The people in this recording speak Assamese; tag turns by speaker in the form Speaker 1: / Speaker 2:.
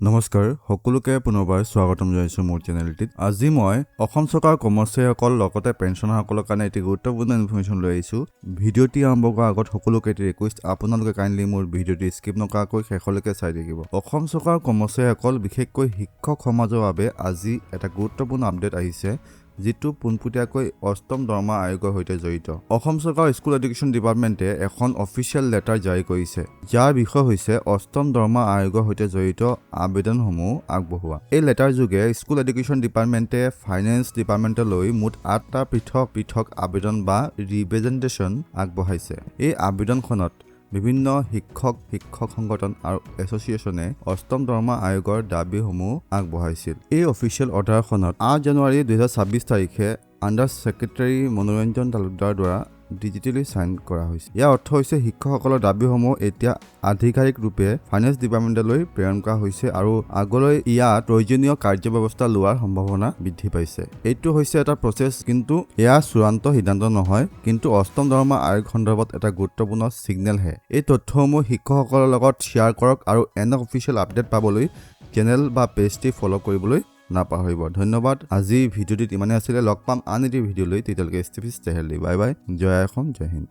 Speaker 1: নমস্কাৰ সকলোকে পুনৰবাৰ স্বাগতম জনাইছো মোৰ চেনেলটিত। আজি মই অসম চৰকাৰ কৰ্মচাৰীসকল লগতে পেঞ্চনাৰসকলৰ কাৰণে এটি গুৰুত্বপূৰ্ণ ইনফৰমেশ্যন লৈ আহিছো। ভিডিঅ'টি আৰম্ভ কৰাৰ আগত সকলোকে এটি ৰিকুৱেষ্ট, আপোনালোকে কাইণ্ডলি মোৰ ভিডিঅ'টি স্কিপ নকৰাকৈ শেষলৈকে চাই থাকিব। অসম চৰকাৰ কৰ্মচাৰীসকল বিশেষকৈ শিক্ষক সমাজৰ বাবে আজি এটা গুৰুত্বপূৰ্ণ আপডেট আহিছে, যিটো পোনপটীয়াকৈ অষ্টম দৰমহা আয়োগৰ সৈতে জড়িত। অসম চৰকাৰ স্কুল এডুকেশ্যন ডিপাৰ্টমেণ্টে এখন অফিচিয়েল লেটাৰ জাৰি কৰিছে, যাৰ বিষয় হৈছে অষ্টম দৰমহা আয়োগৰ সৈতে জড়িত আবেদনসমূহ আগবঢ়োৱা। এই লেটাৰ যোগে স্কুল এডুকেশ্যন ডিপাৰ্টমেণ্টে ফাইনেন্স ডিপাৰ্টমেণ্টলৈ মুঠ 8টা পৃথক আবেদন বা ৰিপ্ৰেজেণ্টেশ্যন আগবঢ়াইছে। এই আবেদনখনত বিভিন্ন শিক্ষক সংগঠন আৰু এছ'চিয়েশ্যনে অষ্টম দৰমহা আয়োগৰ দাবীসমূহ আগবঢ়াইছিল। এই অফিচিয়েল অৰ্ডাৰখনত 8 জানুৱাৰী 2026 তাৰিখে আণ্ডাৰ ছেক্ৰেটাৰী মনোৰঞ্জন তালুকদাৰৰ দ্বাৰা ডিজিটেলি চাইন কৰা হৈছে। ইয়াৰ অৰ্থ হৈছে শিক্ষকসকলৰ দাবীসমূহ এতিয়া আধিকাৰিক ৰূপে ফাইনেন্স ডিপাৰ্টমেণ্টলৈ প্ৰেৰণ কৰা হৈছে আৰু আগলৈ ইয়াত প্ৰয়োজনীয় কাৰ্যব্যৱস্থা লোৱাৰ সম্ভাৱনা বৃদ্ধি পাইছে। এইটো হৈছে এটা প্ৰচেছ, কিন্তু এয়া চূড়ান্ত সিদ্ধান্ত নহয়, কিন্তু অষ্টম দৰমহা আয়োগ সন্দৰ্ভত এটা গুৰুত্বপূৰ্ণ ছিগনেলহে। এই তথ্যসমূহ শিক্ষকসকলৰ লগত শ্বেয়াৰ কৰক আৰু এনে অফিচিয়েল আপডেট পাবলৈ চেনেল বা পেজটি ফ'ল' কৰিবলৈ নাপাহৰিব। ধন্যবাদ। আজি ভিডিঅ'টিত ইমানেই আছিলে। লগ পাম আন এটি ভিডিঅ'লৈ। তেতিয়ালৈকে ষ্টে হেল্ডি। Bye bye. জয় অসম, জয় হিন্দ।